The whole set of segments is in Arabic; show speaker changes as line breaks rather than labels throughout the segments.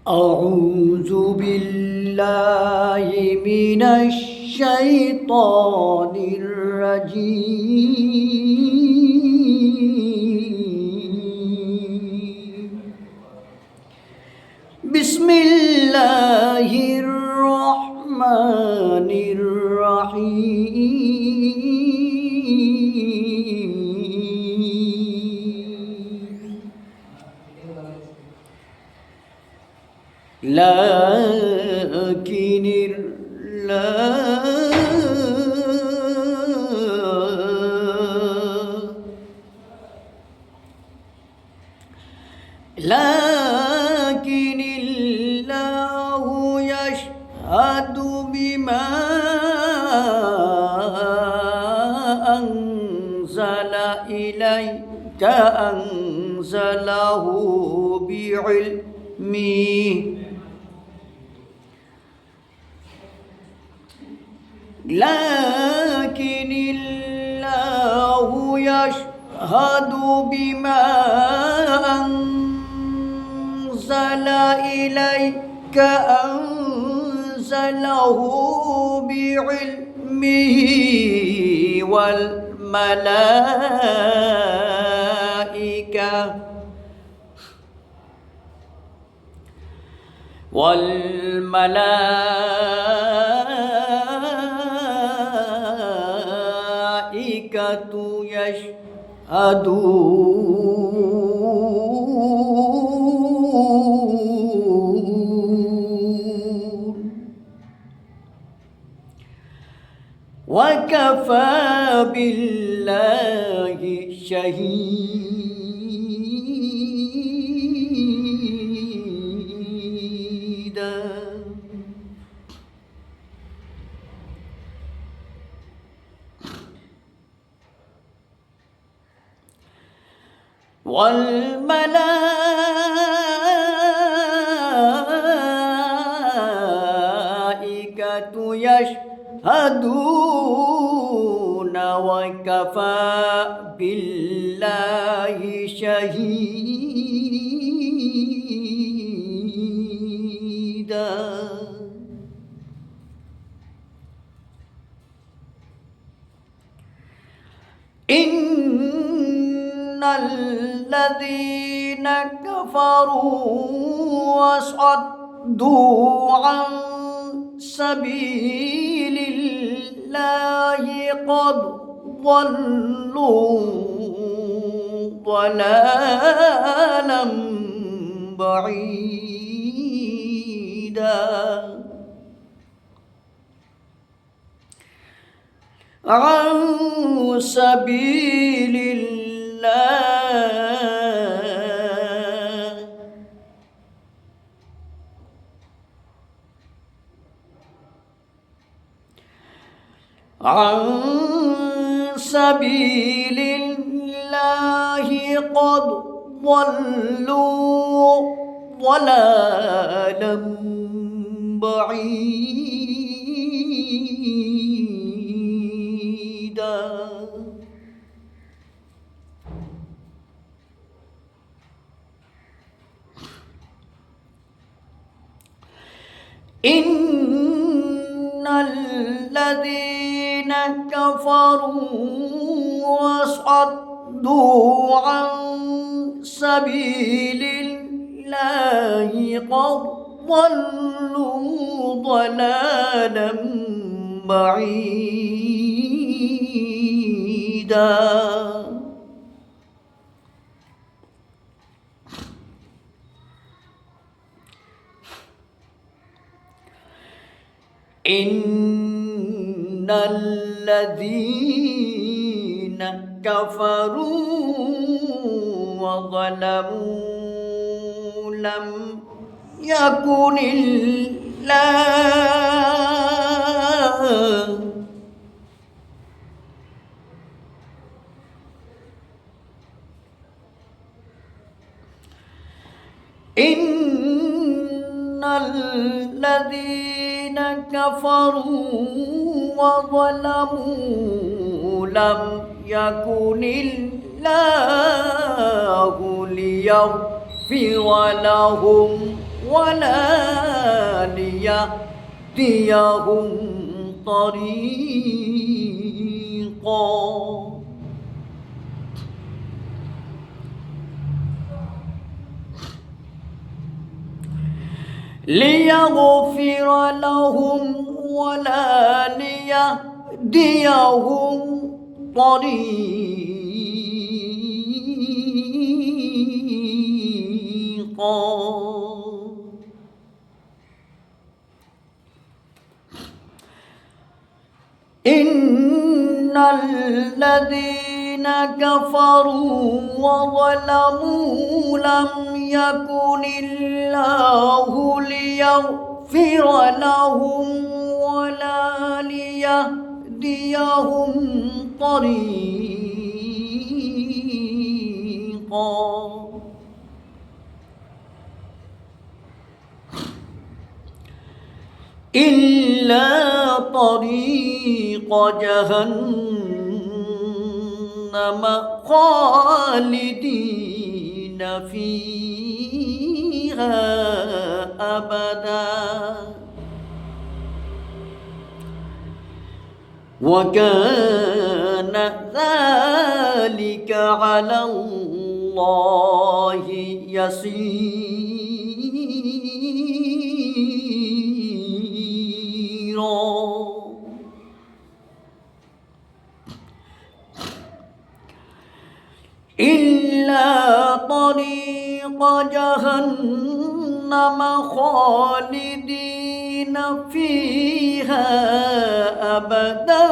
أعوذ بالله من الشيطان الرجيم بسم الله الرحمن الرحيم لكن الله يشهد بما أنزل إليك أنزله بعلمه لكن الله يشهد بما أنزل إليك أنزله بعلمه والملائكة يشهدون وكفى بالله شهيدا والملائكة يشهدون وكفى بالله شهيدا إن الذين كفروا وصدوا عن سبيل الله قد ضلوا ضلالا بعيدا عن سبيل الله عن سبيل الله قد ضلوا ضلالا بعيدا إن الذين كفروا وصدوا عن سبيل الله قد ضلوا ضلالا بعيدا إن الذين كفروا وظلموا لم يكن الله إن الذين كفروا وظلموا لم يكن الله ليغفر لهم ولا ليهديهم طريقا ليغفر لهم ولا ليهديهم طريقا إن الذين كفروا وظلموا لم يكن الله ليغفر لهم ولا ليهديهم طريقا إلا طريق جهنم خالدين فيها أبدا وكان ذلك على الله يسيرا إلا طريق جهنم خالدين فيها أبدا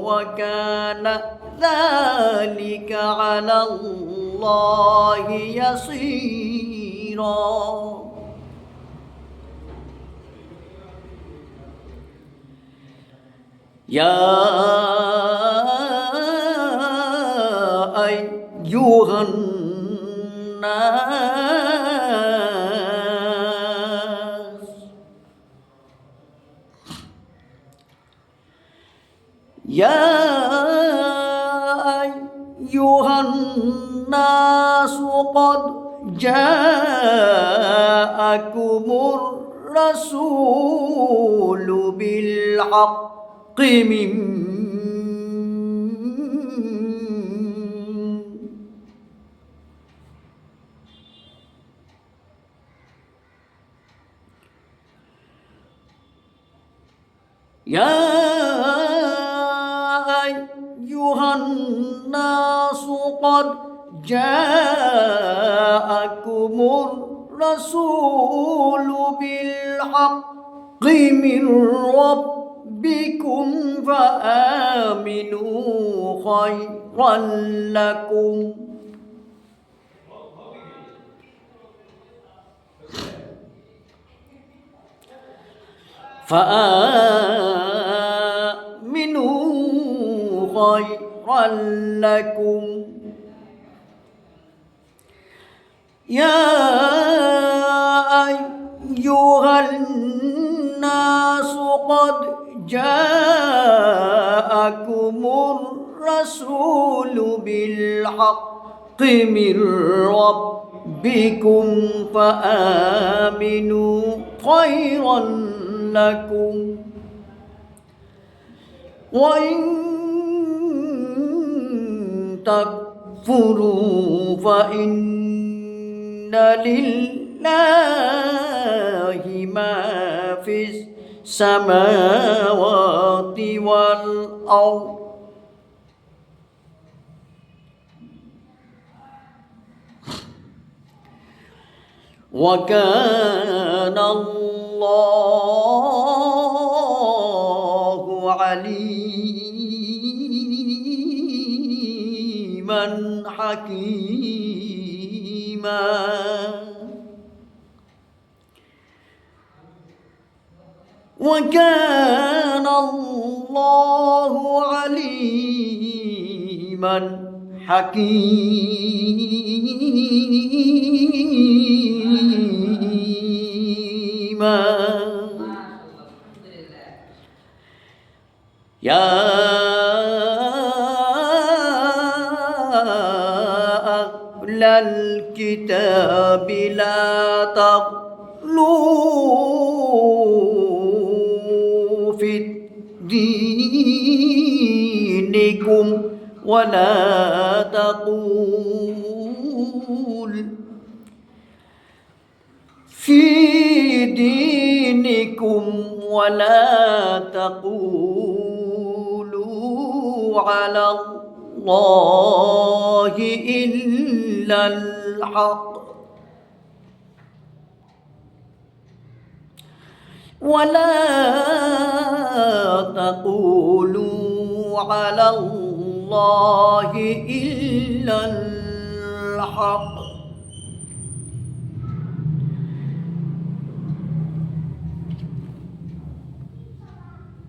وكان ذلك على الله يسيرا يا أيها الناس يا أيها الناس قد جاءكم الرسول بالحق يا أيها الناس قد جاءكم الرسول بالحق من ربكم فآمنوا خيرا لكم فآمنوا خيرا لكم يا أيها الناس قد جاءكم الرسول بالحق من ربكم فآمنوا خيرا لكم وإن تكفروا فإن لله ما في السماوات والأرض وكان الله عليما حكيما وكان الله عليما حكيما يا أهل الكتاب تغلوا في دينكم ولا تقول في دينكم ولا تقولوا على الله إلا الحق ولا تقولوا على الله إلا الحق